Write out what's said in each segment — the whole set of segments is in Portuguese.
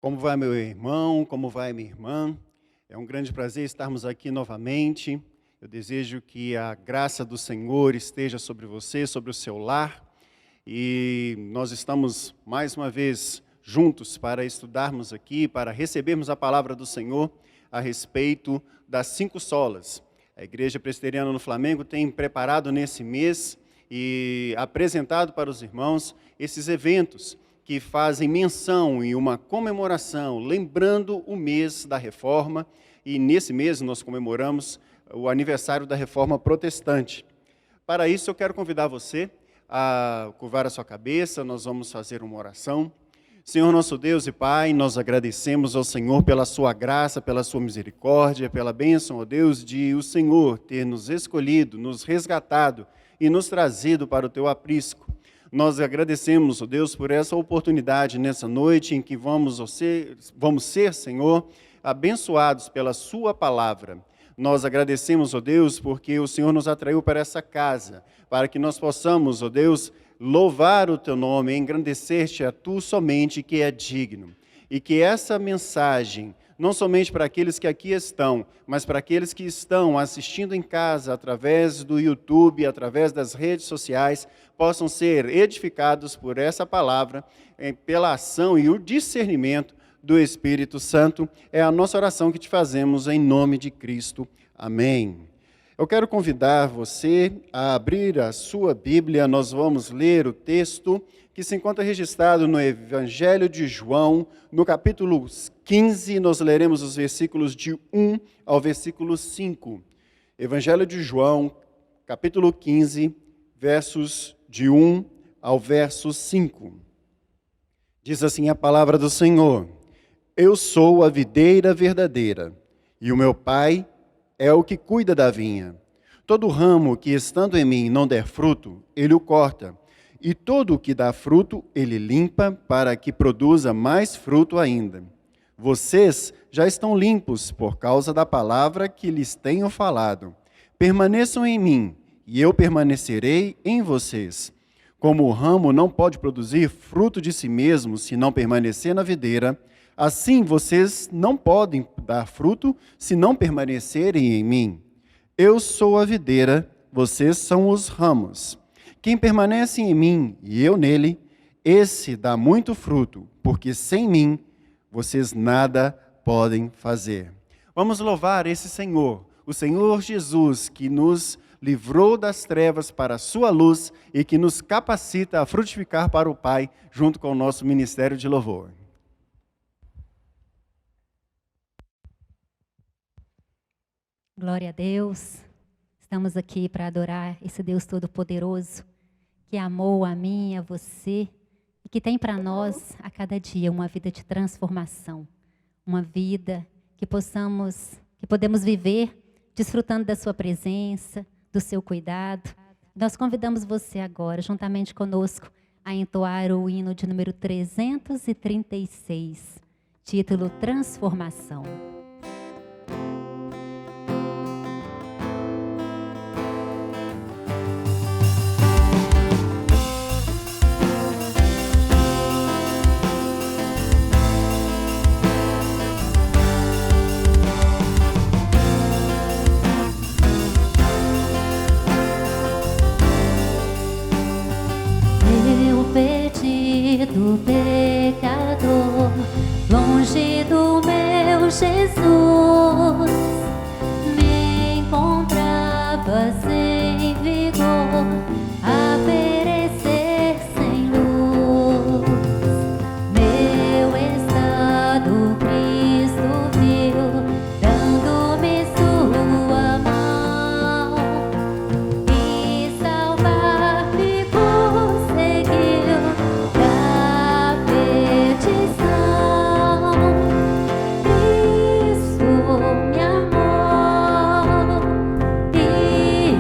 Como vai meu irmão? Como vai minha irmã? É um grande prazer estarmos aqui novamente. Eu desejo que a graça do Senhor esteja sobre você, sobre o seu lar. E nós estamos mais uma vez juntos para estudarmos aqui, para recebermos a palavra do Senhor a respeito das 5 solas. A Igreja Presbiteriana no Flamengo tem preparado nesse mês e apresentado para os irmãos esses eventos que fazem menção e uma comemoração, lembrando o mês da Reforma, e nesse mês nós comemoramos o aniversário da Reforma Protestante. Para isso eu quero convidar você a curvar a sua cabeça, nós vamos fazer uma oração. Senhor nosso Deus e Pai, nós agradecemos ao Senhor pela sua graça, pela sua misericórdia, pela bênção, ó Deus, de o Senhor ter nos escolhido, nos resgatado e nos trazido para o teu aprisco. Nós agradecemos, ó Deus, por essa oportunidade nessa noite em que vamos ser, Senhor, abençoados pela sua palavra. Nós agradecemos, ó Deus, porque o Senhor nos atraiu para essa casa, para que nós possamos, ó Deus, louvar o teu nome, engrandecer-te a tu somente, que é digno. E que essa mensagem, não somente para aqueles que aqui estão, mas para aqueles que estão assistindo em casa, através do YouTube, através das redes sociais, possam ser edificados por essa palavra, pela ação e o discernimento do Espírito Santo. É a nossa oração que te fazemos em nome de Cristo. Amém. Eu quero convidar você a abrir a sua Bíblia. Nós vamos ler o texto que se encontra registrado no Evangelho de João, no capítulo 15, nós leremos os versículos de 1 ao versículo 5. Evangelho de João, capítulo 15, versos de 1 ao verso 5. Diz assim a palavra do Senhor: Eu sou a videira verdadeira, e o meu Pai é o que cuida da vinha. Todo ramo que estando em mim não der fruto, ele o corta, e todo o que dá fruto, ele limpa, para que produza mais fruto ainda. Vocês já estão limpos por causa da palavra que lhes tenho falado. Permaneçam em mim, e eu permanecerei em vocês. Como o ramo não pode produzir fruto de si mesmo se não permanecer na videira, assim vocês não podem dar fruto se não permanecerem em mim. Eu sou a videira, vocês são os ramos. Quem permanece em mim e eu nele, esse dá muito fruto, porque sem mim vocês nada podem fazer. Vamos louvar esse Senhor, o Senhor Jesus, que nos livrou das trevas para a sua luz e que nos capacita a frutificar para o Pai, junto com o nosso ministério de louvor. Glória a Deus. Estamos aqui para adorar esse Deus Todo-Poderoso, que amou a mim e a você, e que tem para nós, a cada dia, uma vida de transformação. Uma vida que podemos viver desfrutando da sua presença, do seu cuidado. Nós convidamos você agora, juntamente conosco, a entoar o hino de número 336, título Transformação. Do pecador, longe do meu Jesus, me encontrava sem vigor, a perecer sem luz. Meu estado Cristo viu, dando-me sua mão, e salvar-me conseguiu da petição. Cristo me amou e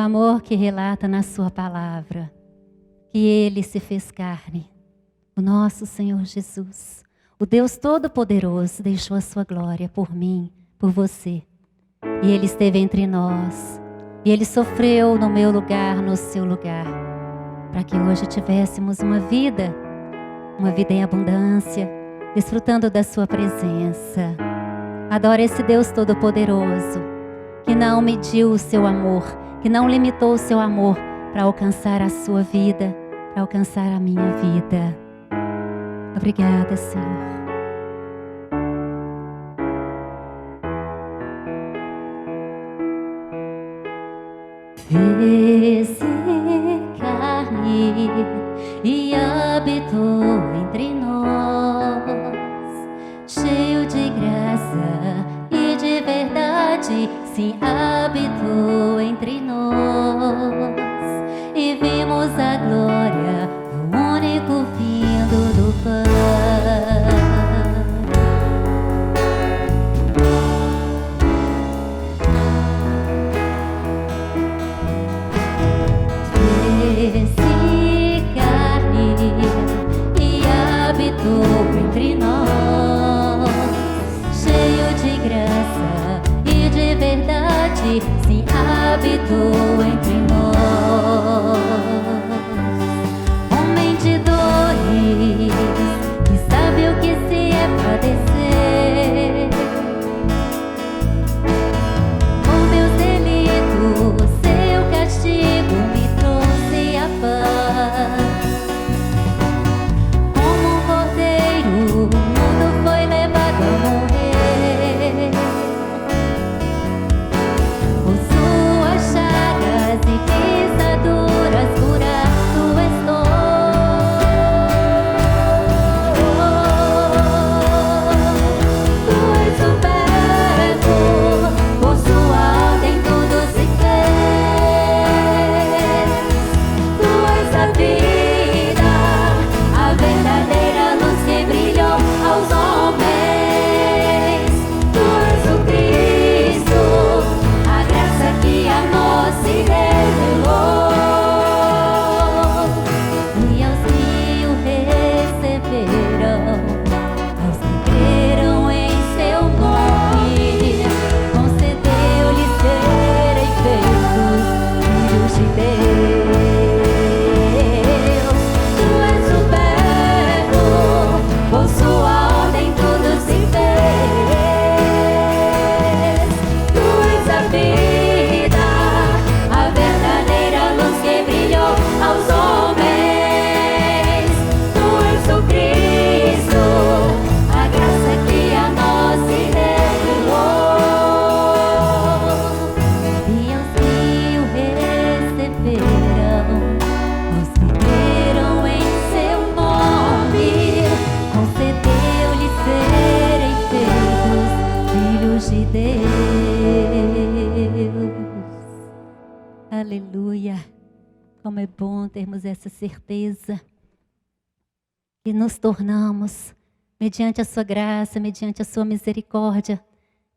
amor que relata na sua palavra, que Ele se fez carne. O nosso Senhor Jesus, o Deus Todo-Poderoso, deixou a sua glória por mim, por você. E Ele esteve entre nós. E Ele sofreu no meu lugar, no seu lugar, para que hoje tivéssemos uma vida em abundância, desfrutando da sua presença. Adoro esse Deus Todo-Poderoso, que não mediu o seu amor, que não limitou o seu amor para alcançar a sua vida, para alcançar a minha vida. Obrigada, Senhor. Fez-se carne e habitou entre nós, cheio de graça e de verdade, sim, habitou entre nós, e vimos a glória do único vindo do Pai. Fez-se carne e habitou entre nós, cheio de graça e de verdade, sim, habitou entre nós. Homem de dores, que sabe o que se é padecer. Por meus delitos, seu castigo me trouxe a paz. Como um cordeiro, o mundo foi levado a morrer. Por suas chagas e pisaduras curado estou. Tu és o Verbo, por sua ordem tudo se fez. Tu és a vida, a verdadeira luz que brilhou aos homens. Tu és o Cristo, a graça que a nós se revelou. E aos que o receberam, aos que creram em seu nome, concedeu-lhes serem feitos filhos de Deus. Tu és o Verbo, por sua ordem tudo se fez. Tu és a vida, a verdadeira luz que brilhou aos homens. Tu és o Cristo, a graça que a nós se revelou. E aos que o receberam, aos que creram em seu nome, concedeu-lhes serem feitos filhos de Deus. Aleluia. Como é bom termos essa certeza que nos tornamos, mediante a sua graça, mediante a sua misericórdia,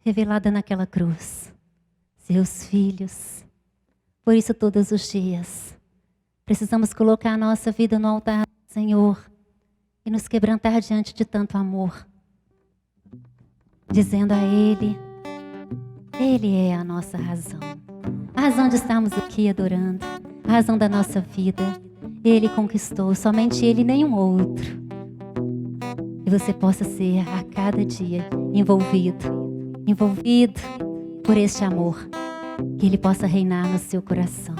revelada naquela cruz, seus filhos. Por isso, todos os dias, precisamos colocar a nossa vida no altar do Senhor e nos quebrantar diante de tanto amor, dizendo a Ele, Ele é a nossa razão. A razão de estarmos aqui adorando, a razão da nossa vida. Ele conquistou, somente Ele e nenhum outro. E você possa ser a cada dia envolvido por este amor, que Ele possa reinar no seu coração.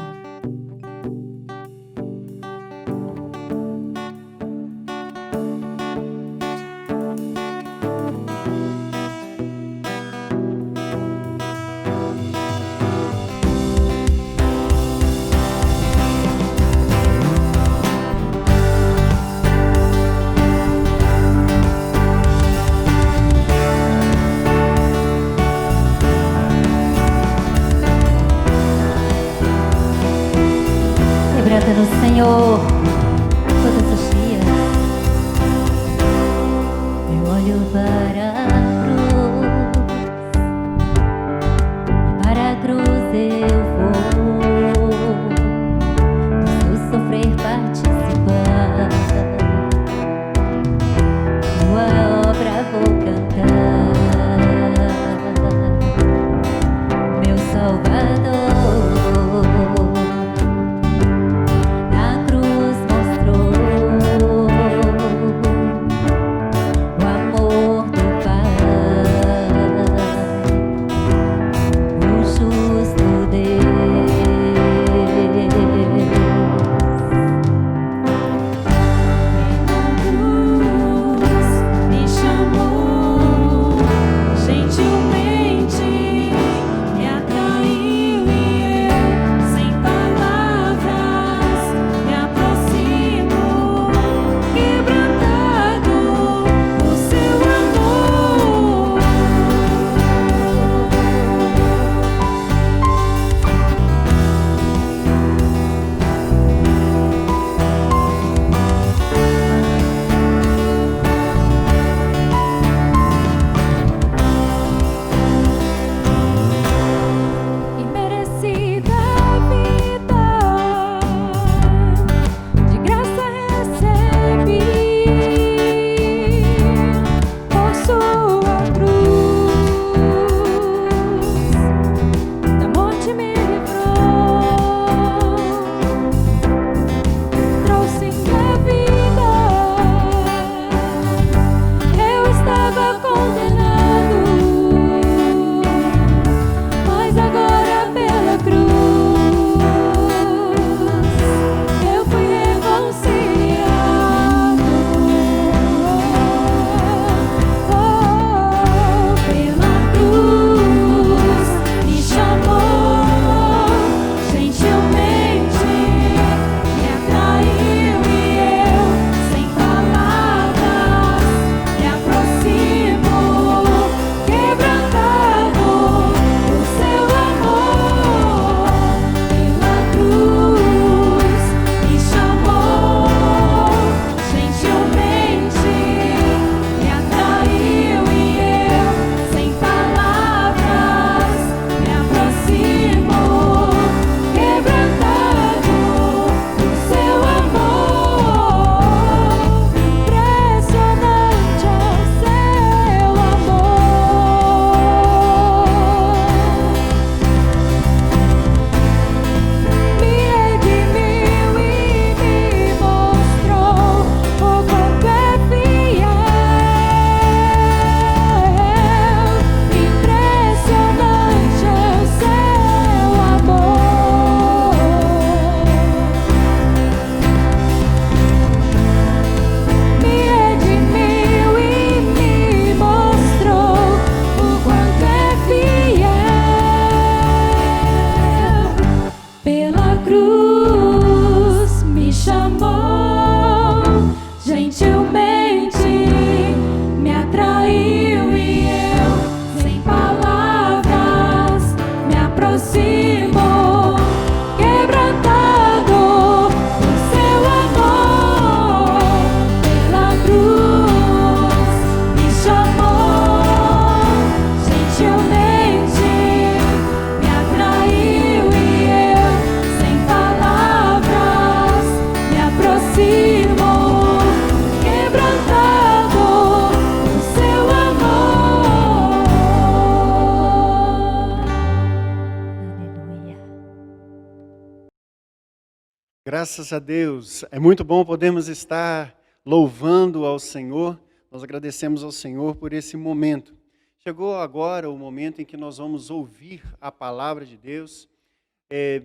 Graças a Deus. É muito bom podermos estar louvando ao Senhor. Nós agradecemos ao Senhor por esse momento. Chegou agora o momento em que nós vamos ouvir a palavra de Deus,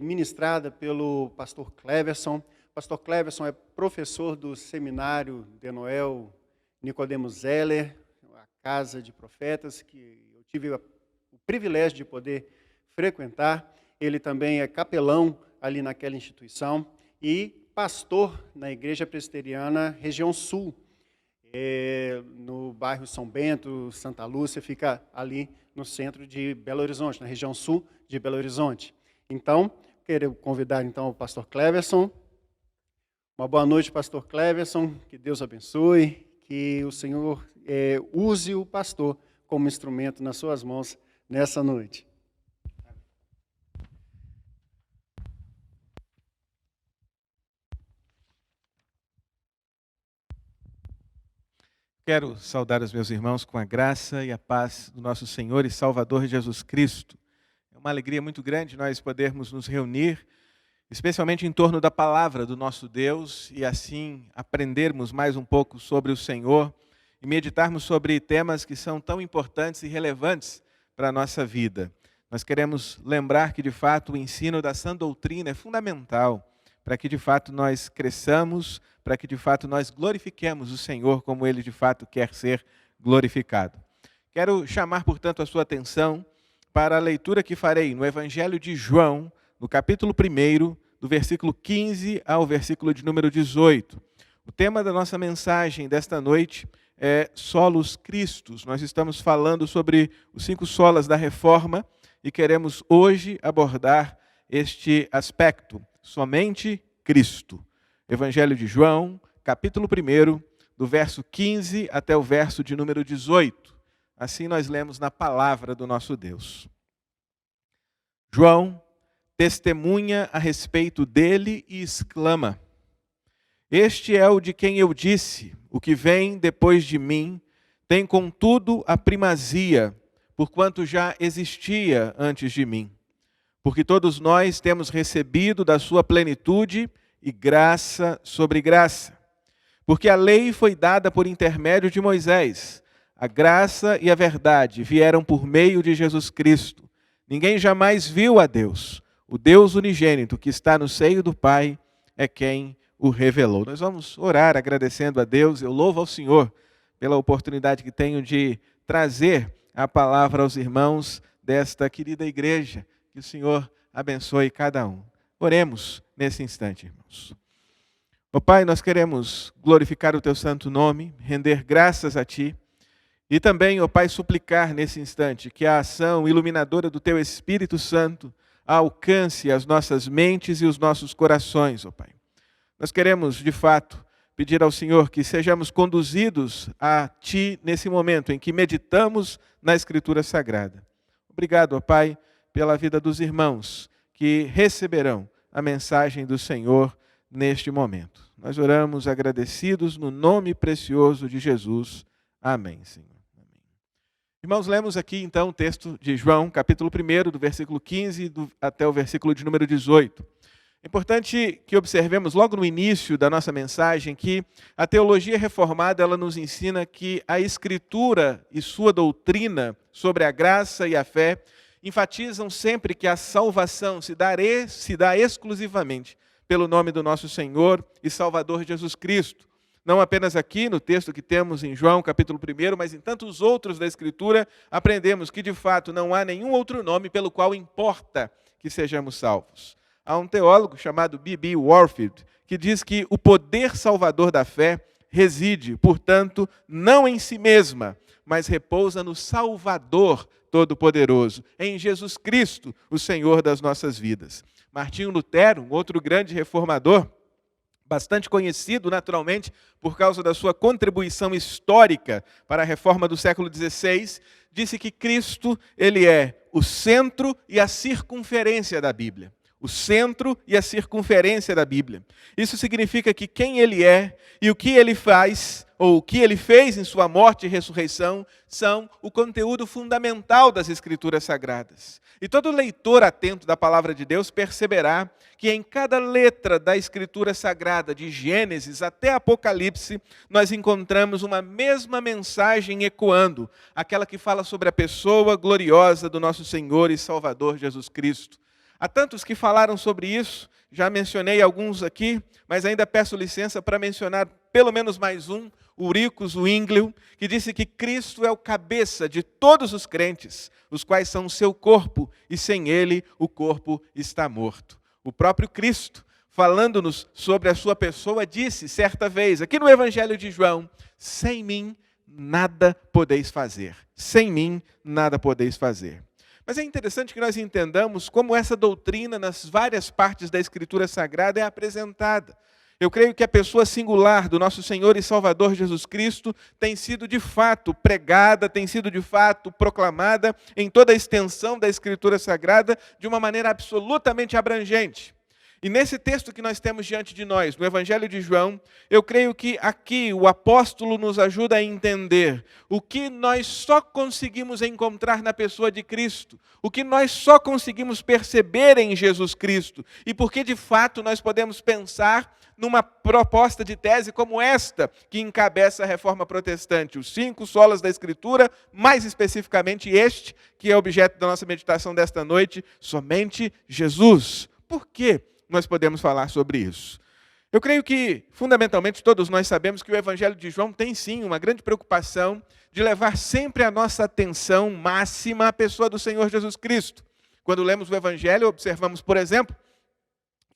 ministrada pelo pastor Cleverson. Pastor Cleverson é professor do seminário de Noel Nicodemo Zeller, a Casa de Profetas, que eu tive o privilégio de poder frequentar. Ele também é capelão ali naquela instituição e pastor na Igreja Presbiteriana Região Sul, no bairro São Bento, Santa Lúcia, fica ali no centro de Belo Horizonte, na região sul de Belo Horizonte. Então, quero convidar então o pastor Cleverson. Uma boa noite, pastor Cleverson, que Deus abençoe, que o Senhor use o pastor como instrumento nas suas mãos nessa noite. Quero saudar os meus irmãos com a graça e a paz do nosso Senhor e Salvador Jesus Cristo. É uma alegria muito grande nós podermos nos reunir, especialmente em torno da palavra do nosso Deus, e assim aprendermos mais um pouco sobre o Senhor e meditarmos sobre temas que são tão importantes e relevantes para a nossa vida. Nós queremos lembrar que, de fato, o ensino da sã doutrina é fundamental para que, de fato, nós cresçamos, para que, de fato, nós glorifiquemos o Senhor como Ele, de fato, quer ser glorificado. Quero chamar, portanto, a sua atenção para a leitura que farei no Evangelho de João, no capítulo 1, do versículo 15 ao versículo de número 18. O tema da nossa mensagem desta noite é Solos Christus. Nós estamos falando sobre os 5 solas da Reforma e queremos hoje abordar este aspecto, somente Cristo. Evangelho de João, capítulo 1, do verso 15 até o verso de número 18. Assim nós lemos na palavra do nosso Deus. João testemunha a respeito dele e exclama: Este é o de quem eu disse, o que vem depois de mim, tem contudo a primazia, porquanto já existia antes de mim. Porque todos nós temos recebido da sua plenitude e graça sobre graça. Porque a lei foi dada por intermédio de Moisés, a graça e a verdade vieram por meio de Jesus Cristo. Ninguém jamais viu a Deus. O Deus unigênito que está no seio do Pai é quem o revelou. Nós vamos orar agradecendo a Deus. Eu louvo ao Senhor pela oportunidade que tenho de trazer a palavra aos irmãos desta querida igreja. Que o Senhor abençoe cada um. Oremos nesse instante, irmãos. Ó Pai, nós queremos glorificar o Teu santo nome, render graças a Ti e também, ó Pai, suplicar nesse instante que a ação iluminadora do Teu Espírito Santo alcance as nossas mentes e os nossos corações, ó Pai. Nós queremos, de fato, pedir ao Senhor que sejamos conduzidos a Ti nesse momento em que meditamos na Escritura Sagrada. Obrigado, ó Pai, pela vida dos irmãos que receberão a mensagem do Senhor neste momento. Nós oramos agradecidos no nome precioso de Jesus. Amém, Senhor. Amém. Irmãos, lemos aqui então o texto de João, capítulo 1, do versículo 15 até o versículo de número 18. É importante que observemos logo no início da nossa mensagem que a teologia reformada ela nos ensina que a Escritura e sua doutrina sobre a graça e a fé enfatizam sempre que a salvação se dá exclusivamente pelo nome do nosso Senhor e Salvador Jesus Cristo. Não apenas aqui no texto que temos em João, capítulo 1, mas em tantos outros da Escritura, aprendemos que de fato não há nenhum outro nome pelo qual importa que sejamos salvos. Há um teólogo chamado B.B. Warfield que diz que o poder salvador da fé reside, portanto, não em si mesma, mas repousa no Salvador Todo-Poderoso, em Jesus Cristo, o Senhor das nossas vidas. Martinho Lutero, um outro grande reformador, bastante conhecido naturalmente por causa da sua contribuição histórica para a reforma do século XVI, disse que Cristo ele é o centro e a circunferência da Bíblia. O centro e a circunferência da Bíblia. Isso significa que quem ele é e o que ele faz, ou o que ele fez em sua morte e ressurreição, são o conteúdo fundamental das Escrituras Sagradas. E todo leitor atento da palavra de Deus perceberá que em cada letra da Escritura Sagrada, de Gênesis até Apocalipse, nós encontramos uma mesma mensagem ecoando, aquela que fala sobre a pessoa gloriosa do nosso Senhor e Salvador Jesus Cristo. Há tantos que falaram sobre isso, já mencionei alguns aqui, mas ainda peço licença para mencionar pelo menos mais um, Ulrico Zwinglio, que disse que Cristo é o cabeça de todos os crentes, os quais são o seu corpo, e sem ele o corpo está morto. O próprio Cristo, falando-nos sobre a sua pessoa, disse certa vez, aqui no Evangelho de João, sem mim nada podeis fazer. Sem mim nada podeis fazer. Mas é interessante que nós entendamos como essa doutrina nas várias partes da Escritura Sagrada é apresentada. Eu creio que a pessoa singular do nosso Senhor e Salvador Jesus Cristo tem sido de fato pregada, tem sido de fato proclamada em toda a extensão da Escritura Sagrada de uma maneira absolutamente abrangente. E nesse texto que nós temos diante de nós, no Evangelho de João, eu creio que aqui o apóstolo nos ajuda a entender o que nós só conseguimos encontrar na pessoa de Cristo, o que nós só conseguimos perceber em Jesus Cristo, e porque de fato nós podemos pensar numa proposta de tese como esta, que encabeça a Reforma Protestante, os 5 solas da Escritura, mais especificamente este, que é objeto da nossa meditação desta noite, somente Jesus. Por quê? Nós podemos falar sobre isso. Eu creio que, fundamentalmente, todos nós sabemos que o Evangelho de João tem, sim, uma grande preocupação de levar sempre a nossa atenção máxima à pessoa do Senhor Jesus Cristo. Quando lemos o Evangelho, observamos, por exemplo,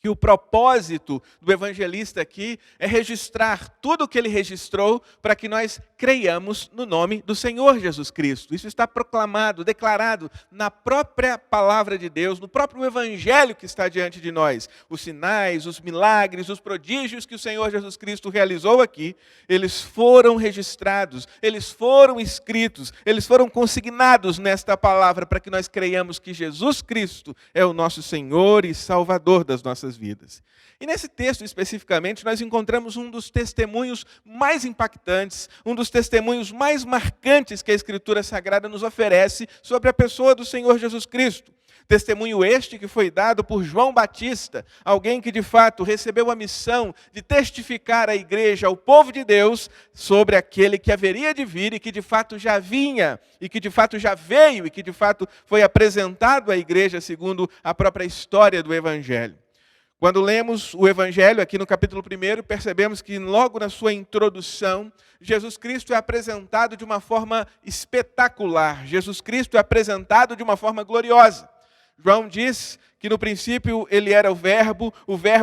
que o propósito do evangelista aqui é registrar tudo o que ele registrou para que nós creiamos no nome do Senhor Jesus Cristo. Isso está proclamado, declarado na própria palavra de Deus, no próprio evangelho que está diante de nós. Os sinais, os milagres, os prodígios que o Senhor Jesus Cristo realizou aqui, eles foram registrados, eles foram escritos, eles foram consignados nesta palavra para que nós creiamos que Jesus Cristo é o nosso Senhor e Salvador das nossas vidas. E nesse texto especificamente nós encontramos um dos testemunhos mais impactantes, um dos testemunhos mais marcantes que a Escritura Sagrada nos oferece sobre a pessoa do Senhor Jesus Cristo. Testemunho este que foi dado por João Batista, alguém que de fato recebeu a missão de testificar à igreja, ao povo de Deus, sobre aquele que haveria de vir e que de fato já vinha, e que de fato já veio, e que de fato foi apresentado à igreja segundo a própria história do Evangelho. Quando lemos o Evangelho, aqui no capítulo 1, percebemos que logo na sua introdução, Jesus Cristo é apresentado de uma forma espetacular. Jesus Cristo é apresentado de uma forma gloriosa. João diz que no princípio ele era o Verbo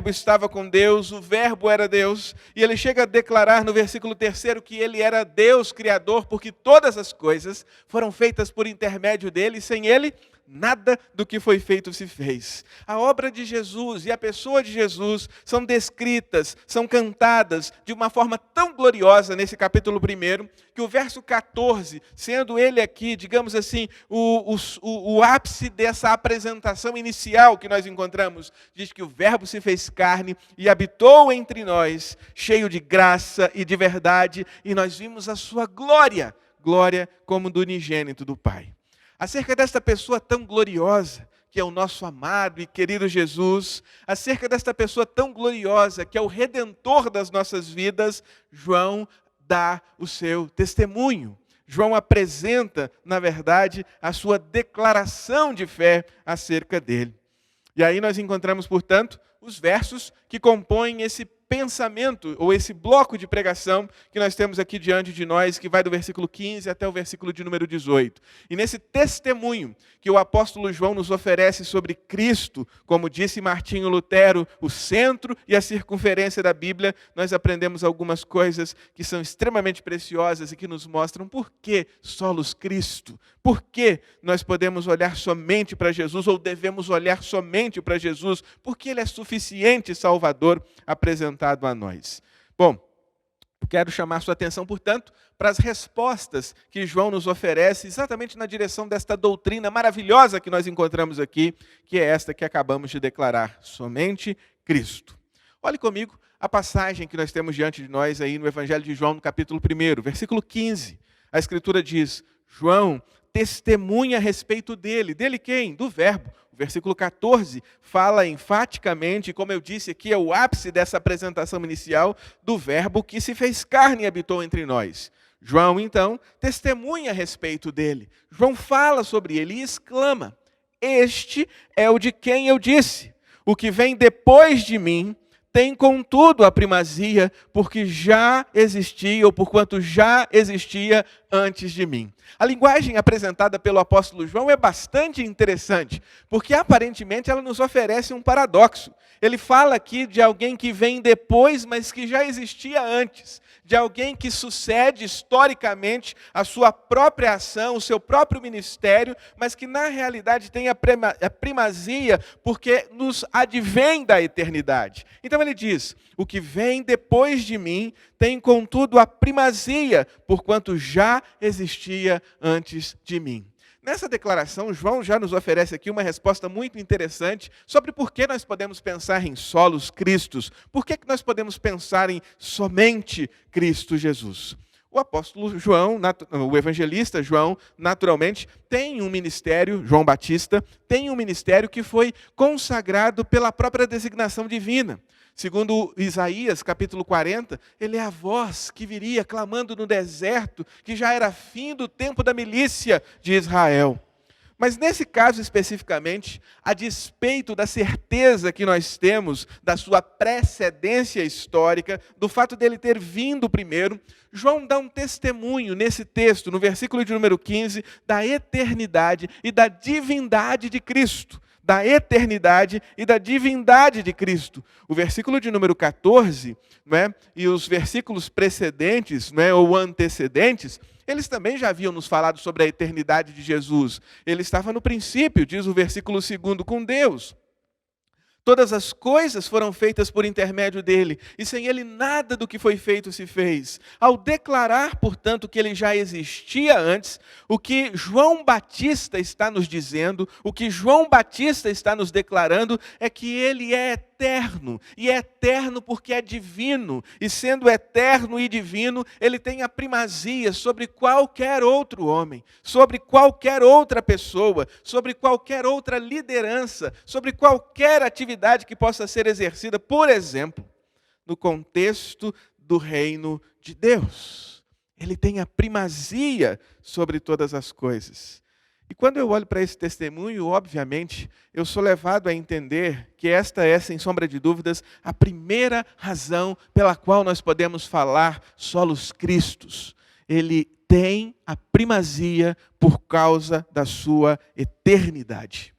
estava com Deus, o Verbo era Deus. E ele chega a declarar no versículo 3 que ele era Deus Criador, porque todas as coisas foram feitas por intermédio dele, e sem ele nada do que foi feito se fez. A obra de Jesus e a pessoa de Jesus são descritas, são cantadas de uma forma tão gloriosa nesse capítulo 1, que o verso 14, sendo ele aqui, digamos assim, o ápice dessa apresentação inicial que nós encontramos, diz que o Verbo se fez carne e habitou entre nós, cheio de graça e de verdade, e nós vimos a sua glória, glória como do unigênito do Pai. Acerca desta pessoa tão gloriosa, que é o nosso amado e querido Jesus, acerca desta pessoa tão gloriosa, que é o Redentor das nossas vidas, João dá o seu testemunho. João apresenta, na verdade, a sua declaração de fé acerca dele. E aí nós encontramos, portanto, os versos que compõem esse pensamento, ou esse bloco de pregação que nós temos aqui diante de nós, que vai do versículo 15 até o versículo de número 18. E nesse testemunho que o apóstolo João nos oferece sobre Cristo, como disse Martinho Lutero, o centro e a circunferência da Bíblia, nós aprendemos algumas coisas que são extremamente preciosas e que nos mostram por que solos Cristo, por que nós podemos olhar somente para Jesus, ou devemos olhar somente para Jesus, porque Ele é suficiente Salvador apresentado a nós. Bom, quero chamar sua atenção, portanto, para as respostas que João nos oferece exatamente na direção desta doutrina maravilhosa que nós encontramos aqui, que é esta que acabamos de declarar, somente Cristo. Olhe comigo a passagem que nós temos diante de nós aí no Evangelho de João, no capítulo 1, versículo 15. A Escritura diz: João testemunha a respeito dele. Dele quem? Do Verbo. O versículo 14 fala enfaticamente, como eu disse aqui, é o ápice dessa apresentação inicial, do Verbo que se fez carne e habitou entre nós. João, então, testemunha a respeito dele. João fala sobre ele e exclama: este é o de quem eu disse, o que vem depois de mim tem contudo a primazia, porque já existia, ou porquanto já existia antes de mim. A linguagem apresentada pelo apóstolo João é bastante interessante, porque aparentemente ela nos oferece um paradoxo. Ele fala aqui de alguém que vem depois, mas que já existia antes. De alguém que sucede historicamente a sua própria ação, o seu próprio ministério, mas que na realidade tem a primazia porque nos advém da eternidade. Então ele diz: o que vem depois de mim tem contudo a primazia, porquanto já existia antes de mim. Nessa declaração, João já nos oferece aqui uma resposta muito interessante sobre por que nós podemos pensar em solos Cristos, por que nós podemos pensar em somente Cristo Jesus. O apóstolo João, o evangelista João, naturalmente, tem um ministério, João Batista, tem um ministério que foi consagrado pela própria designação divina. Segundo Isaías, capítulo 40, ele é a voz que viria clamando no deserto, que já era fim do tempo da milícia de Israel. Mas nesse caso especificamente, a despeito da certeza que nós temos da sua precedência histórica, do fato dele ter vindo primeiro, João dá um testemunho nesse texto, no versículo de número 15, da eternidade e da divindade de Cristo. Da eternidade e da divindade de Cristo. O versículo de número 14, não é, e os versículos precedentes, não é, ou antecedentes, eles também já haviam nos falado sobre a eternidade de Jesus. Ele estava no princípio, diz o versículo 2, com Deus. Todas as coisas foram feitas por intermédio dele, e sem ele nada do que foi feito se fez. Ao declarar, portanto, que ele já existia antes, o que João Batista está nos dizendo, o que João Batista está nos declarando, é que ele é eterno, e é eterno porque é divino, e sendo eterno e divino, ele tem a primazia sobre qualquer outro homem, sobre qualquer outra pessoa, sobre qualquer outra liderança, sobre qualquer atividade que possa ser exercida, por exemplo, no contexto do reino de Deus. Ele tem a primazia sobre todas as coisas. E quando eu olho para esse testemunho, obviamente, eu sou levado a entender que esta é, sem sombra de dúvidas, a primeira razão pela qual nós podemos falar solos Cristos. Ele tem a primazia por causa da sua eternidade.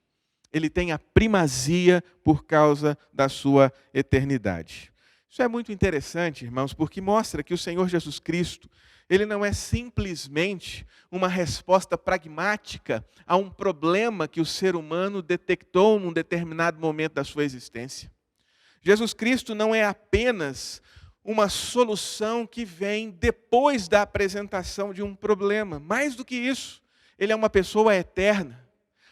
Ele tem a primazia por causa da sua eternidade. Isso é muito interessante, irmãos, porque mostra que o Senhor Jesus Cristo, ele não é simplesmente uma resposta pragmática a um problema que o ser humano detectou num determinado momento da sua existência. Jesus Cristo não é apenas uma solução que vem depois da apresentação de um problema. Mais do que isso, ele é uma pessoa eterna.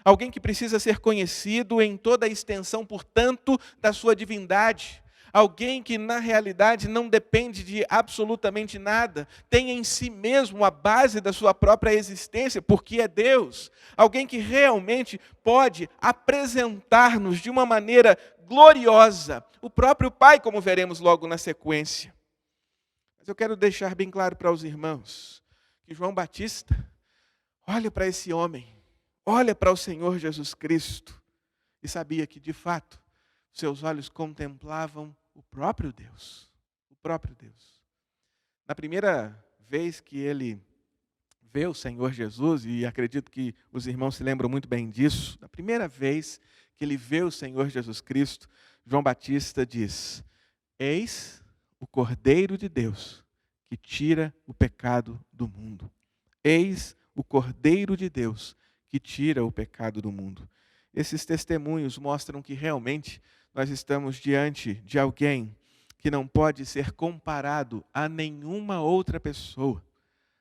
Alguém que precisa ser conhecido em toda a extensão, portanto, da sua divindade. Alguém que, na realidade, não depende de absolutamente nada, tem em si mesmo a base da sua própria existência, porque é Deus. Alguém que realmente pode apresentar-nos de uma maneira gloriosa o próprio Pai, como veremos logo na sequência. Mas eu quero deixar bem claro para os irmãos que João Batista olha para esse homem, olha para o Senhor Jesus Cristo e sabia que, de fato, seus olhos contemplavam o próprio Deus. O próprio Deus. Na primeira vez que ele vê o Senhor Jesus, e acredito que os irmãos se lembram muito bem disso, na primeira vez que ele vê o Senhor Jesus Cristo, João Batista diz: eis o Cordeiro de Deus que tira o pecado do mundo. Eis o Cordeiro de Deus que tira o pecado do mundo. Esses testemunhos mostram que realmente nós estamos diante de alguém que não pode ser comparado a nenhuma outra pessoa.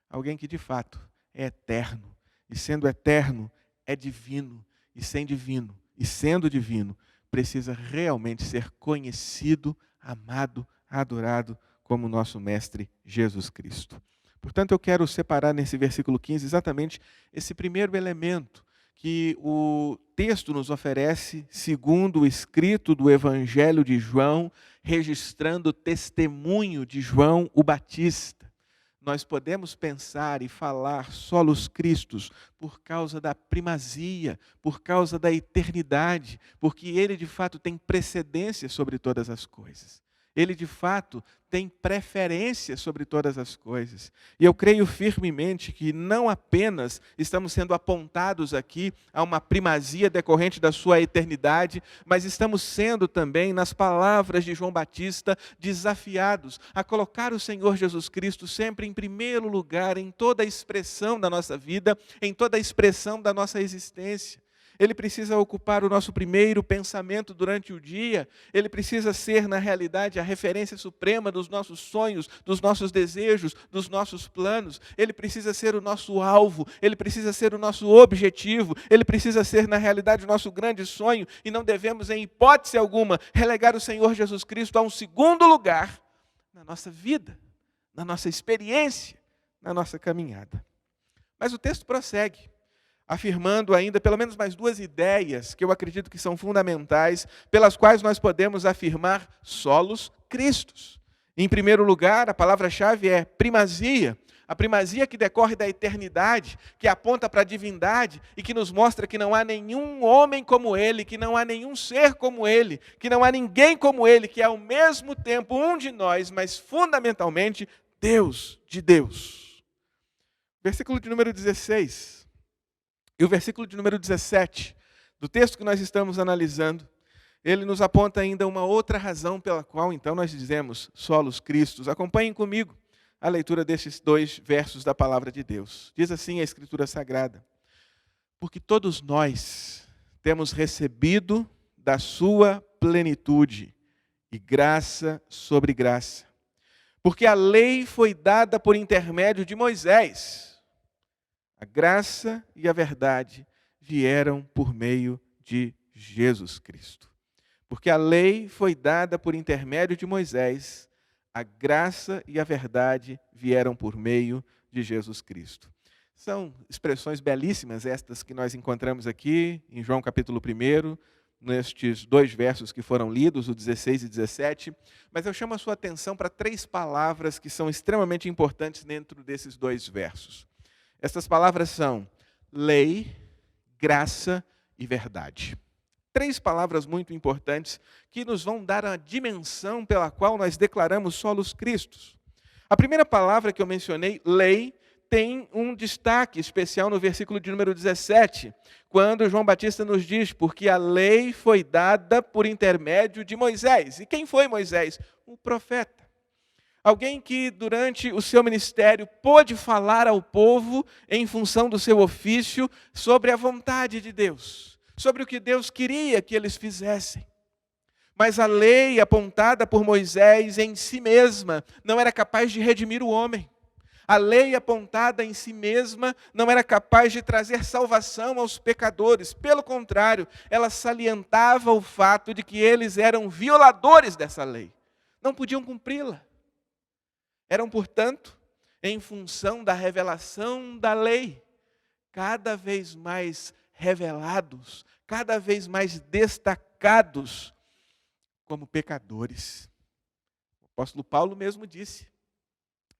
Alguém que de fato é eterno, e sendo eterno, é divino, e sendo divino, precisa realmente ser conhecido, amado, adorado como nosso Mestre Jesus Cristo. Portanto, eu quero separar nesse versículo 15 exatamente esse primeiro elemento que o texto nos oferece, segundo o escrito do Evangelho de João, registrando o testemunho de João o Batista. Nós podemos pensar e falar solos Cristos por causa da primazia, por causa da eternidade, porque ele de fato tem precedência sobre todas as coisas. Ele de fato tem preferência sobre todas as coisas. E eu creio firmemente que não apenas estamos sendo apontados aqui a uma primazia decorrente da sua eternidade, mas estamos sendo também, nas palavras de João Batista, desafiados a colocar o Senhor Jesus Cristo sempre em primeiro lugar em toda a expressão da nossa vida, em toda a expressão da nossa existência. Ele precisa ocupar o nosso primeiro pensamento durante o dia. Ele precisa ser, na realidade, a referência suprema dos nossos sonhos, dos nossos desejos, dos nossos planos. Ele precisa ser o nosso alvo. Ele precisa ser o nosso objetivo. Ele precisa ser, na realidade, o nosso grande sonho. E não devemos, em hipótese alguma, relegar o Senhor Jesus Cristo a um segundo lugar na nossa vida, na nossa experiência, na nossa caminhada. Mas o texto prossegue, afirmando ainda pelo menos mais duas ideias que eu acredito que são fundamentais, pelas quais nós podemos afirmar solos Cristos. Em primeiro lugar, a palavra-chave é primazia. A primazia que decorre da eternidade, que aponta para a divindade e que nos mostra que não há nenhum homem como ele, que não há nenhum ser como ele, que não há ninguém como ele, que é ao mesmo tempo um de nós, mas fundamentalmente Deus de Deus. Versículo de número 16. E o versículo de número 17, do texto que nós estamos analisando, ele nos aponta ainda uma outra razão pela qual, então, nós dizemos solos Cristos. Acompanhem comigo a leitura desses dois versos da palavra de Deus. Diz assim a Escritura Sagrada: porque todos nós temos recebido da sua plenitude e graça sobre graça. Porque a lei foi dada por intermédio de Moisés. A graça e a verdade vieram por meio de Jesus Cristo. Porque a lei foi dada por intermédio de Moisés, a graça e a verdade vieram por meio de Jesus Cristo. São expressões belíssimas estas que nós encontramos aqui em João capítulo 1, nestes dois versos que foram lidos, o 16 e 17, mas eu chamo a sua atenção para três palavras que são extremamente importantes dentro desses dois versos. Estas palavras são lei, graça e verdade. Três palavras muito importantes que nos vão dar a dimensão pela qual nós declaramos solos Cristos. A primeira palavra que eu mencionei, lei, tem um destaque especial no versículo de número 17, quando João Batista nos diz, porque a lei foi dada por intermédio de Moisés. E quem foi Moisés? O profeta. Alguém que durante o seu ministério pôde falar ao povo em função do seu ofício sobre a vontade de Deus, sobre o que Deus queria que eles fizessem. Mas a lei apontada por Moisés em si mesma não era capaz de redimir o homem. A lei apontada em si mesma não era capaz de trazer salvação aos pecadores. Pelo contrário, ela salientava o fato de que eles eram violadores dessa lei. Não podiam cumpri-la. Eram, portanto, em função da revelação da lei, cada vez mais revelados, cada vez mais destacados como pecadores. O apóstolo Paulo mesmo disse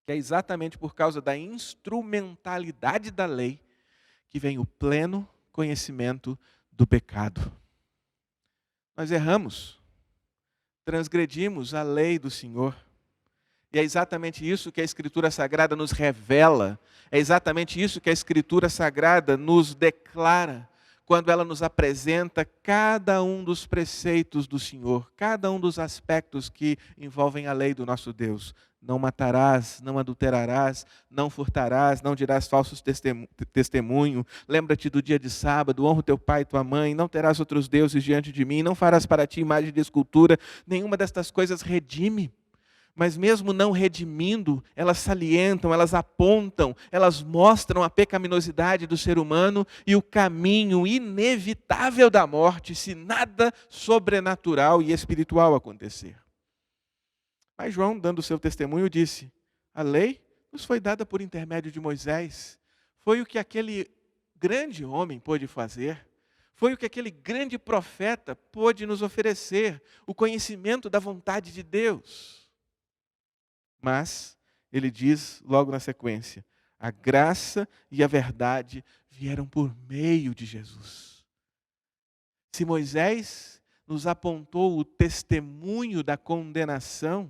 que é exatamente por causa da instrumentalidade da lei que vem o pleno conhecimento do pecado. Nós erramos, transgredimos a lei do Senhor. E é exatamente isso que a Escritura Sagrada nos revela, é exatamente isso que a Escritura Sagrada nos declara, quando ela nos apresenta cada um dos preceitos do Senhor, cada um dos aspectos que envolvem a lei do nosso Deus. Não matarás, não adulterarás, não furtarás, não dirás falsos testemunho, lembra-te do dia de sábado, honra o teu pai e tua mãe, não terás outros deuses diante de mim, não farás para ti imagem de escultura, nenhuma destas coisas redime. Mas mesmo não redimindo, elas salientam, elas apontam, elas mostram a pecaminosidade do ser humano e o caminho inevitável da morte, se nada sobrenatural e espiritual acontecer. Mas João, dando o seu testemunho, disse: a lei nos foi dada por intermédio de Moisés. Foi o que aquele grande homem pôde fazer. Foi o que aquele grande profeta pôde nos oferecer, o conhecimento da vontade de Deus. Mas ele diz logo na sequência: a graça e a verdade vieram por meio de Jesus. Se Moisés nos apontou o testemunho da condenação,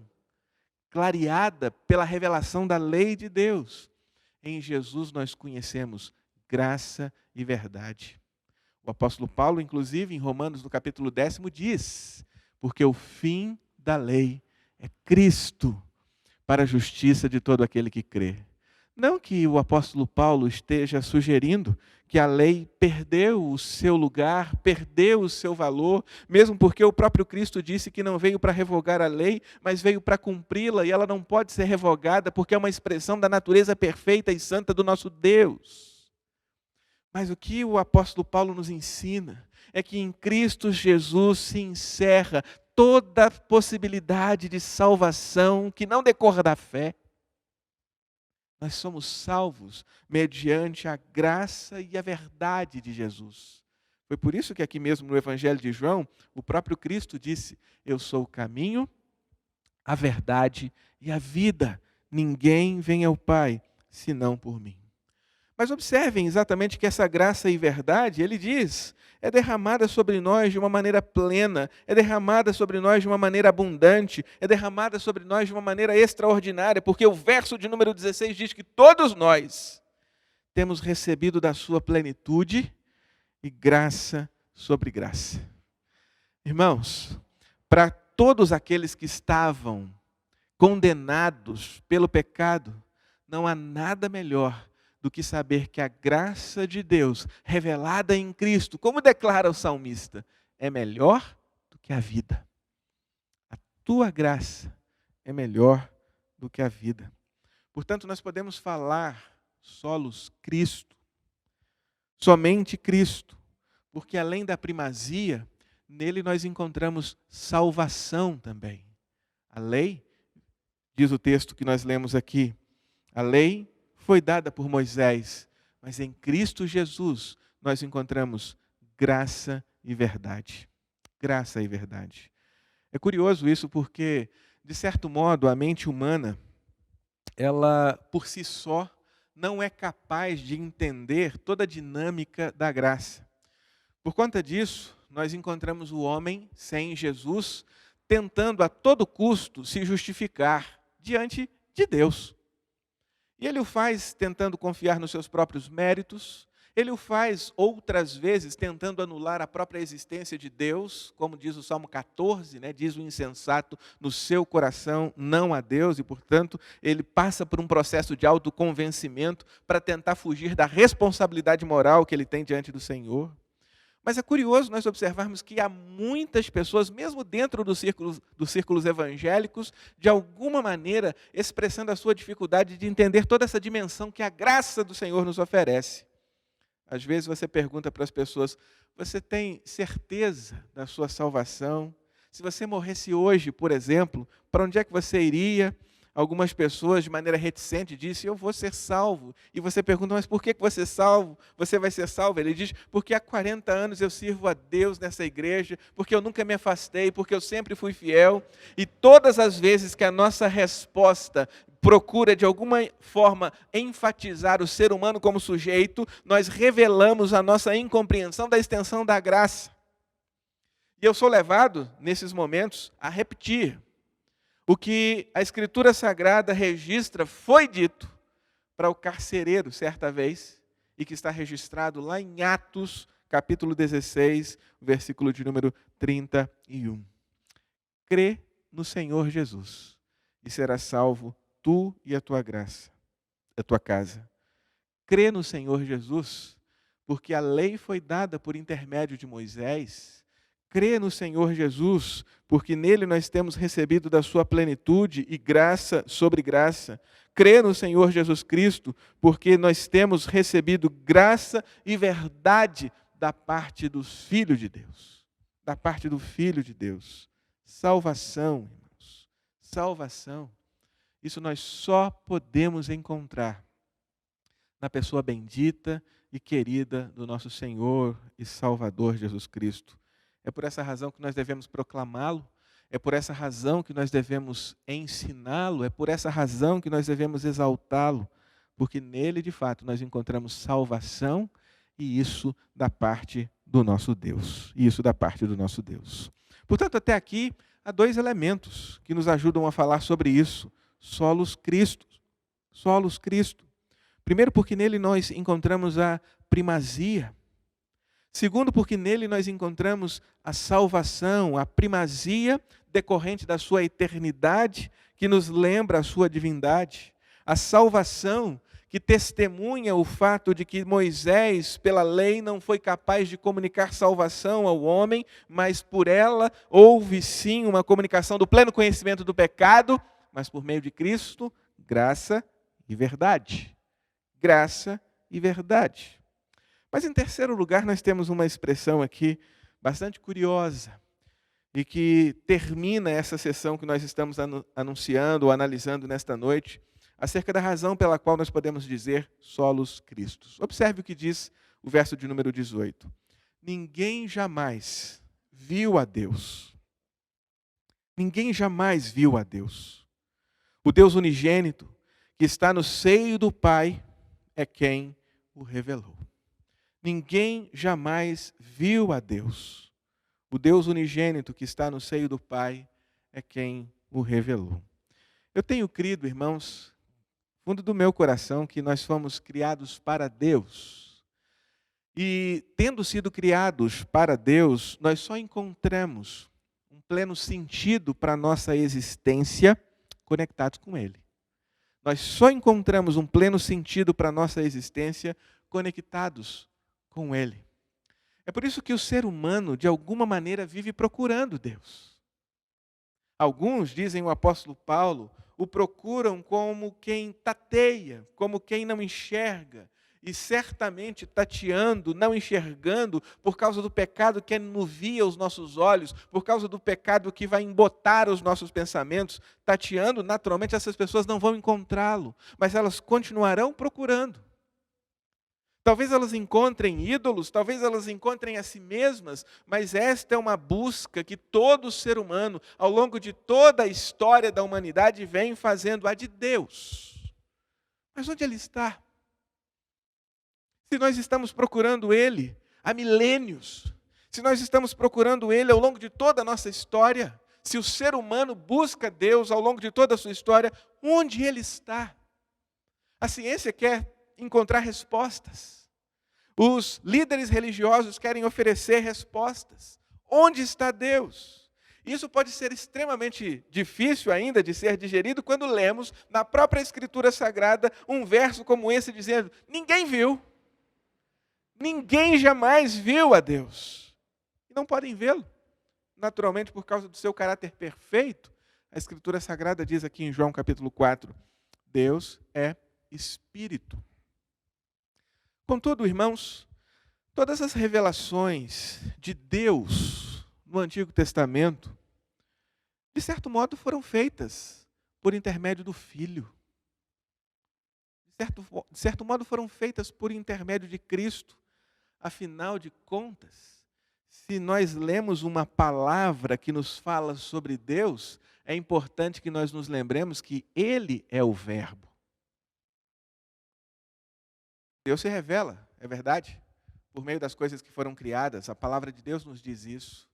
clareada pela revelação da lei de Deus, em Jesus nós conhecemos graça e verdade. O apóstolo Paulo, inclusive, em Romanos, no capítulo 10, diz: porque o fim da lei é Cristo, para a justiça de todo aquele que crê. Não que o apóstolo Paulo esteja sugerindo que a lei perdeu o seu lugar, perdeu o seu valor, mesmo porque o próprio Cristo disse que não veio para revogar a lei, mas veio para cumpri-la, e ela não pode ser revogada porque é uma expressão da natureza perfeita e santa do nosso Deus. Mas o que o apóstolo Paulo nos ensina é que em Cristo Jesus se encerra toda possibilidade de salvação que não decorra da fé. Nós somos salvos mediante a graça e a verdade de Jesus. Foi por isso que aqui mesmo no Evangelho de João, o próprio Cristo disse: eu sou o caminho, a verdade e a vida. Ninguém vem ao Pai senão por mim. Mas observem exatamente que essa graça e verdade, ele diz, é derramada sobre nós de uma maneira plena, é derramada sobre nós de uma maneira abundante, é derramada sobre nós de uma maneira extraordinária, porque o verso de número 16 diz que todos nós temos recebido da sua plenitude e graça sobre graça. Irmãos, para todos aqueles que estavam condenados pelo pecado, não há nada melhor do que saber que a graça de Deus, revelada em Cristo, como declara o salmista, é melhor do que a vida. A tua graça é melhor do que a vida. Portanto, nós podemos falar solos Cristo, somente Cristo, porque além da primazia, nele nós encontramos salvação também. A lei, diz o texto que nós lemos aqui, a lei foi dada por Moisés, mas em Cristo Jesus nós encontramos graça e verdade. Graça e verdade. É curioso isso porque, de certo modo, a mente humana, ela por si só não é capaz de entender toda a dinâmica da graça. Por conta disso, nós encontramos o homem sem Jesus tentando a todo custo se justificar diante de Deus. E ele o faz tentando confiar nos seus próprios méritos, ele o faz outras vezes tentando anular a própria existência de Deus, como diz o Salmo 14, diz o insensato no seu coração não a Deus, e portanto ele passa por um processo de autoconvencimento para tentar fugir da responsabilidade moral que ele tem diante do Senhor. Mas é curioso nós observarmos que há muitas pessoas, mesmo dentro dos círculos evangélicos, de alguma maneira expressando a sua dificuldade de entender toda essa dimensão que a graça do Senhor nos oferece. Às vezes você pergunta para as pessoas: você tem certeza da sua salvação? Se você morresse hoje, por exemplo, para onde é que você iria? Algumas pessoas, de maneira reticente, dizem: eu vou ser salvo. E você pergunta: mas por que você é salvo? Você vai ser salvo? Ele diz: porque há 40 anos eu sirvo a Deus nessa igreja, porque eu nunca me afastei, porque eu sempre fui fiel. E todas as vezes que a nossa resposta procura, de alguma forma, enfatizar o ser humano como sujeito, nós revelamos a nossa incompreensão da extensão da graça. E eu sou levado, nesses momentos, a repetir o que a Escritura Sagrada registra foi dito para o carcereiro certa vez, e que está registrado lá em Atos, capítulo 16, versículo de número 31. Crê no Senhor Jesus e serás salvo tu e a tua casa. Crê no Senhor Jesus, porque a lei foi dada por intermédio de Moisés. Crê no Senhor Jesus, porque nele nós temos recebido da sua plenitude e graça sobre graça. Crê no Senhor Jesus Cristo, porque nós temos recebido graça e verdade da parte do Filho de Deus. Da parte do Filho de Deus. Salvação, irmãos. salvação, isso nós só podemos encontrar na pessoa bendita e querida do nosso Senhor e Salvador Jesus Cristo. É por essa razão que nós devemos proclamá-lo, é por essa razão que nós devemos ensiná-lo, é por essa razão que nós devemos exaltá-lo, porque nele, de fato, nós encontramos salvação, e isso da parte do nosso Deus. Portanto, até aqui, há dois elementos que nos ajudam a falar sobre isso. Solos Cristo. Primeiro, porque nele nós encontramos a primazia. Segundo, porque nele nós encontramos a salvação, a primazia decorrente da sua eternidade, que nos lembra a sua divindade. A salvação que testemunha o fato de que Moisés, pela lei, não foi capaz de comunicar salvação ao homem, mas por ela houve sim uma comunicação do pleno conhecimento do pecado, mas por meio de Cristo, graça e verdade. Graça e verdade. Mas em terceiro lugar, nós temos uma expressão aqui bastante curiosa e que termina essa sessão que nós estamos anunciando ou analisando nesta noite, acerca da razão pela qual nós podemos dizer solos Christus. Observe o que diz o verso de número 18. Ninguém jamais viu a Deus. Ninguém jamais viu a Deus. O Deus unigênito, que está no seio do Pai, é quem o revelou. Ninguém jamais viu a Deus. O Deus unigênito, que está no seio do Pai, é quem o revelou. Eu tenho crido, irmãos, fundo do meu coração, que nós fomos criados para Deus. E, tendo sido criados para Deus, nós só encontramos um pleno sentido para a nossa existência conectados com Ele. Nós só encontramos um pleno sentido para a nossa existência conectados com Ele. É por isso que o ser humano, de alguma maneira, vive procurando Deus. Alguns, dizem o apóstolo Paulo, o procuram como quem tateia, como quem não enxerga, e certamente tateando, não enxergando, por causa do pecado que anuvia os nossos olhos, por causa do pecado que vai embotar os nossos pensamentos, tateando, naturalmente essas pessoas não vão encontrá-lo, mas elas continuarão procurando. Talvez elas encontrem ídolos, talvez elas encontrem a si mesmas, mas esta é uma busca que todo ser humano, ao longo de toda a história da humanidade, vem fazendo, a de Deus. Mas onde Ele está? Se nós estamos procurando Ele há milênios, se nós estamos procurando Ele ao longo de toda a nossa história, se o ser humano busca Deus ao longo de toda a sua história, onde Ele está? A ciência quer encontrar respostas. Os líderes religiosos querem oferecer respostas. Onde está Deus? Isso pode ser extremamente difícil ainda de ser digerido quando lemos na própria Escritura Sagrada um verso como esse dizendo: ninguém viu, ninguém jamais viu a Deus. E não podem vê-lo. Naturalmente, por causa do seu caráter perfeito, a Escritura Sagrada diz aqui em João capítulo 4, Deus é Espírito. Contudo, irmãos, todas as revelações de Deus no Antigo Testamento, de certo modo, foram feitas por intermédio do Filho. De certo modo, foram feitas por intermédio de Cristo. Afinal de contas, se nós lemos uma palavra que nos fala sobre Deus, é importante que nós nos lembremos que Ele é o Verbo. Deus se revela, é verdade, por meio das coisas que foram criadas. A palavra de Deus nos diz isso.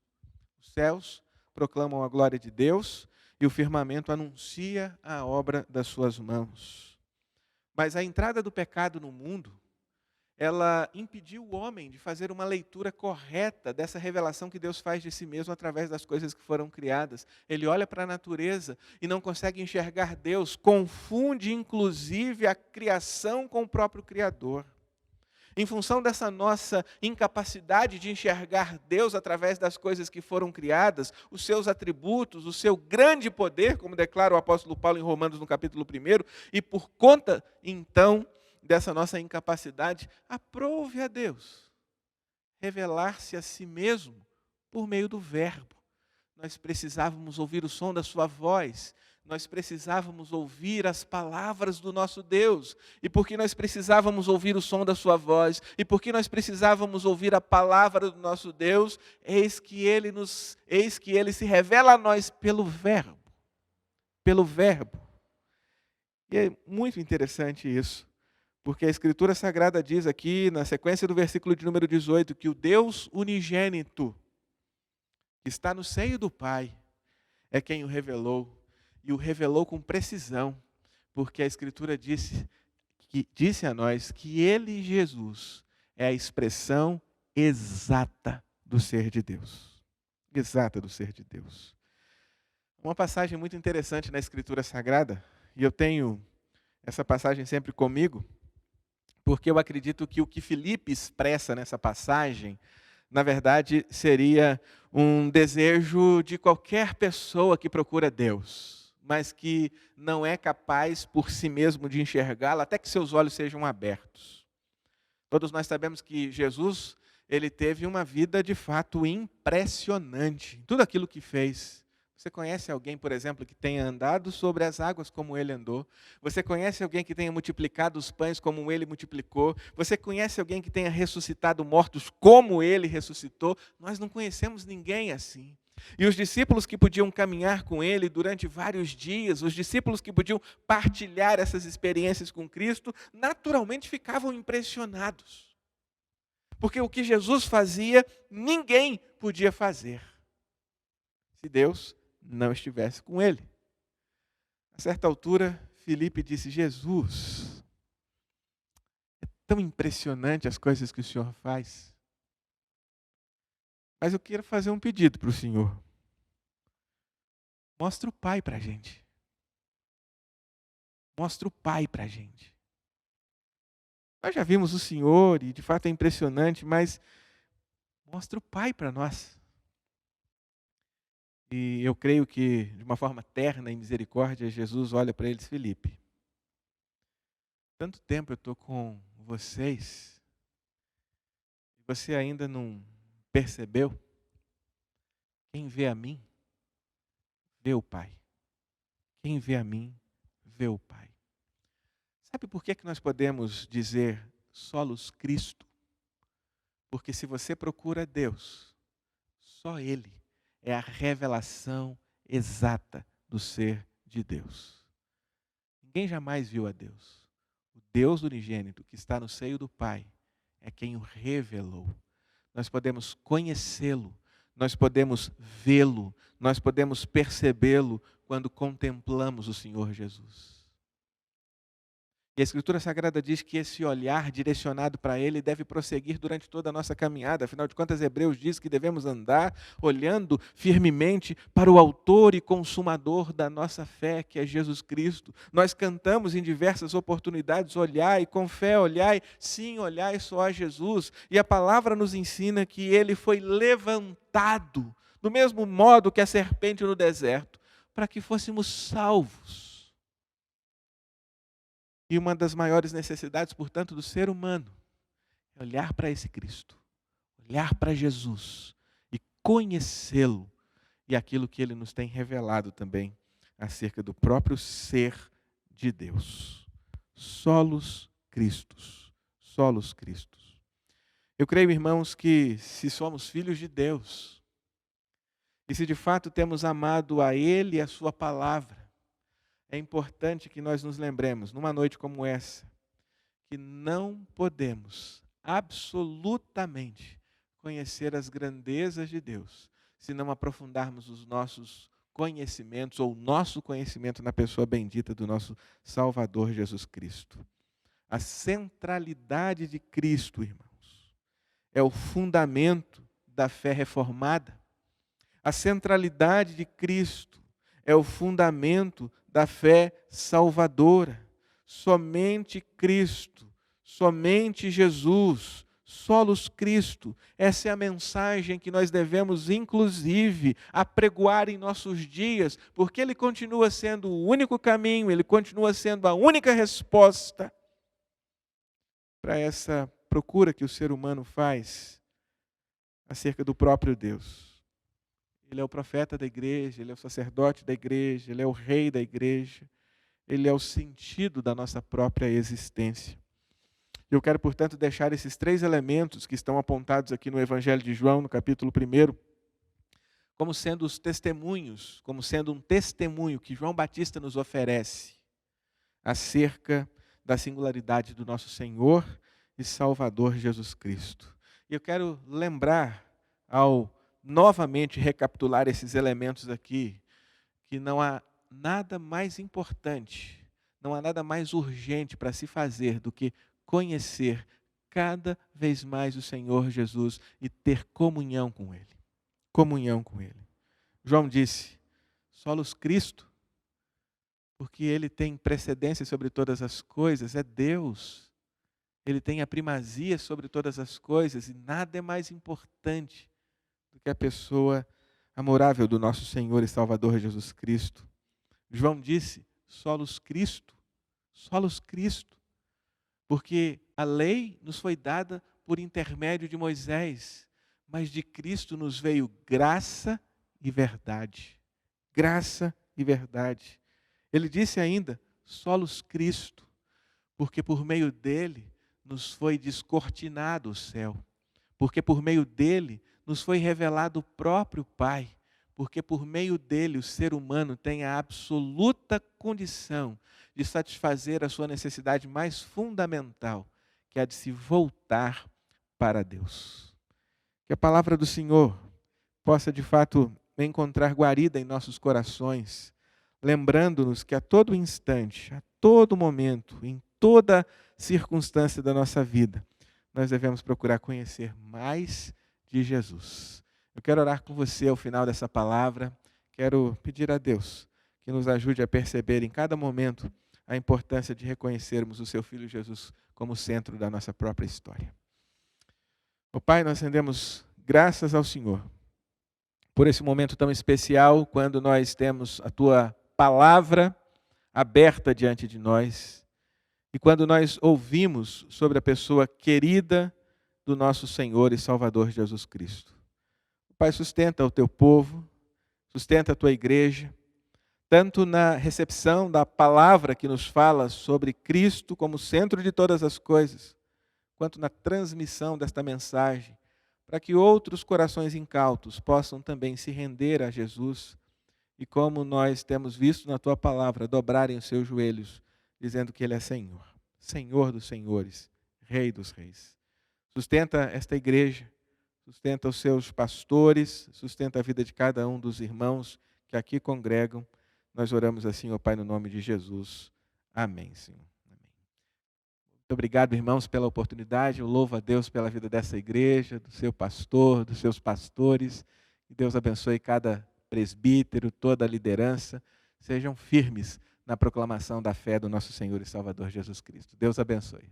Os céus proclamam a glória de Deus e o firmamento anuncia a obra das suas mãos. Mas a entrada do pecado no mundo, ela impediu o homem de fazer uma leitura correta dessa revelação que Deus faz de si mesmo através das coisas que foram criadas. Ele olha para a natureza e não consegue enxergar Deus, confunde inclusive a criação com o próprio Criador. Em função dessa nossa incapacidade de enxergar Deus através das coisas que foram criadas, os seus atributos, o seu grande poder, como declara o apóstolo Paulo em Romanos no capítulo 1, e por conta, então, dessa nossa incapacidade, aprove a Deus revelar-se a si mesmo por meio do Verbo. Nós precisávamos ouvir o som da sua voz, nós precisávamos ouvir as palavras do nosso Deus, e porque nós precisávamos ouvir o som da sua voz, e porque nós precisávamos ouvir a palavra do nosso Deus, eis que ele se revela a nós pelo verbo. Pelo verbo. E é muito interessante isso, porque a Escritura Sagrada diz aqui, na sequência do versículo de número 18, que o Deus unigênito, que está no seio do Pai, é quem o revelou, e o revelou com precisão, porque a Escritura disse a nós que ele, Jesus, é a expressão exata do ser de Deus. Exata do ser de Deus. Uma passagem muito interessante na Escritura Sagrada, e eu tenho essa passagem sempre comigo, porque eu acredito que o que Filipe expressa nessa passagem, na verdade, seria um desejo de qualquer pessoa que procura Deus, mas que não é capaz por si mesmo de enxergá-lo, até que seus olhos sejam abertos. Todos nós sabemos que Jesus, ele teve uma vida de fato impressionante, tudo aquilo que fez. Você conhece alguém, por exemplo, que tenha andado sobre as águas como ele andou? Você conhece alguém que tenha multiplicado os pães como ele multiplicou? Você conhece alguém que tenha ressuscitado mortos como ele ressuscitou? Nós não conhecemos ninguém assim. E os discípulos que podiam caminhar com ele durante vários dias, os discípulos que podiam partilhar essas experiências com Cristo, naturalmente ficavam impressionados. Porque o que Jesus fazia, ninguém podia fazer, se Deus não estivesse com ele. A certa altura, Filipe disse: Jesus, é tão impressionante as coisas que o Senhor faz, mas eu quero fazer um pedido para o Senhor. Mostra o Pai para a gente. Mostra o Pai para a gente. Nós já vimos o Senhor e de fato é impressionante, mas mostra o Pai para nós. E eu creio que, de uma forma terna e misericórdia, Jesus olha para eles: Filipe, tanto tempo eu estou com vocês, e você ainda não percebeu? Quem vê a mim, vê o Pai. Quem vê a mim, vê o Pai. Sabe por que nós podemos dizer solos Cristo? Porque se você procura Deus, só Ele é a revelação exata do ser de Deus. Ninguém jamais viu a Deus. O Deus unigênito que está no seio do Pai é quem o revelou. Nós podemos conhecê-lo, nós podemos vê-lo, nós podemos percebê-lo quando contemplamos o Senhor Jesus. E a Escritura Sagrada diz que esse olhar direcionado para Ele deve prosseguir durante toda a nossa caminhada. Afinal de contas, Hebreus diz que devemos andar olhando firmemente para o autor e consumador da nossa fé, que é Jesus Cristo. Nós cantamos em diversas oportunidades: olhai, com fé olhai, sim, olhai só a Jesus. E a palavra nos ensina que Ele foi levantado, do mesmo modo que a serpente no deserto, para que fôssemos salvos. E uma das maiores necessidades, portanto, do ser humano é olhar para esse Cristo, olhar para Jesus e conhecê-lo e aquilo que Ele nos tem revelado também acerca do próprio ser de Deus. Solos Cristos, solos Cristos. Eu creio, irmãos, que se somos filhos de Deus e se de fato temos amado a Ele e a Sua palavra, é importante que nós nos lembremos, numa noite como essa, que não podemos absolutamente conhecer as grandezas de Deus se não aprofundarmos os nossos conhecimentos ou o nosso conhecimento na pessoa bendita do nosso Salvador Jesus Cristo. A centralidade de Cristo, irmãos, é o fundamento da fé reformada. A centralidade de Cristo é o fundamento da fé salvadora. Somente Cristo, somente Jesus, solos Cristo. Essa é a mensagem que nós devemos, inclusive, apregoar em nossos dias, porque Ele continua sendo o único caminho, Ele continua sendo a única resposta para essa procura que o ser humano faz acerca do próprio Deus. Ele é o profeta da igreja, Ele é o sacerdote da igreja, Ele é o rei da igreja, Ele é o sentido da nossa própria existência. Eu quero, portanto, deixar esses 3 elementos que estão apontados aqui no Evangelho de João, no capítulo 1, como sendo os testemunhos, como sendo um testemunho que João Batista nos oferece acerca da singularidade do nosso Senhor e Salvador Jesus Cristo. E eu quero lembrar, ao novamente recapitular esses elementos aqui, que não há nada mais importante, não há nada mais urgente para se fazer do que conhecer cada vez mais o Senhor Jesus e ter comunhão com Ele. Comunhão com Ele. João disse, solos Cristo, porque Ele tem precedência sobre todas as coisas, é Deus. Ele tem a primazia sobre todas as coisas e nada é mais importante do que a pessoa amorável do nosso Senhor e Salvador Jesus Cristo. João disse, solos Cristo, porque a lei nos foi dada por intermédio de Moisés, mas de Cristo nos veio graça e verdade. Graça e verdade. Ele disse ainda, solos Cristo, porque por meio dele nos foi descortinado o céu, porque por meio dele nos foi revelado o próprio Pai, porque por meio dele o ser humano tem a absoluta condição de satisfazer a sua necessidade mais fundamental, que é a de se voltar para Deus. Que a palavra do Senhor possa de fato encontrar guarida em nossos corações, lembrando-nos que a todo instante, a todo momento, em toda circunstância da nossa vida, nós devemos procurar conhecer mais de Jesus. Eu quero orar com você ao final dessa palavra, quero pedir a Deus que nos ajude a perceber em cada momento a importância de reconhecermos o seu Filho Jesus como centro da nossa própria história. Ó Pai, nós rendemos graças ao Senhor por esse momento tão especial, quando nós temos a Tua palavra aberta diante de nós e quando nós ouvimos sobre a pessoa querida do nosso Senhor e Salvador Jesus Cristo. Pai, sustenta o Teu povo, sustenta a Tua igreja, tanto na recepção da palavra que nos fala sobre Cristo como centro de todas as coisas, quanto na transmissão desta mensagem, para que outros corações incautos possam também se render a Jesus e, como nós temos visto na Tua palavra, dobrarem os seus joelhos, dizendo que Ele é Senhor, Senhor dos senhores, Rei dos reis. Sustenta esta igreja, sustenta os seus pastores, sustenta a vida de cada um dos irmãos que aqui congregam. Nós oramos assim, ó Pai, no nome de Jesus. Amém, Senhor. Amém. Muito obrigado, irmãos, pela oportunidade. Eu louvo a Deus pela vida dessa igreja, do seu pastor, dos seus pastores. Que Deus abençoe cada presbítero, toda a liderança. Sejam firmes na proclamação da fé do nosso Senhor e Salvador Jesus Cristo. Deus abençoe.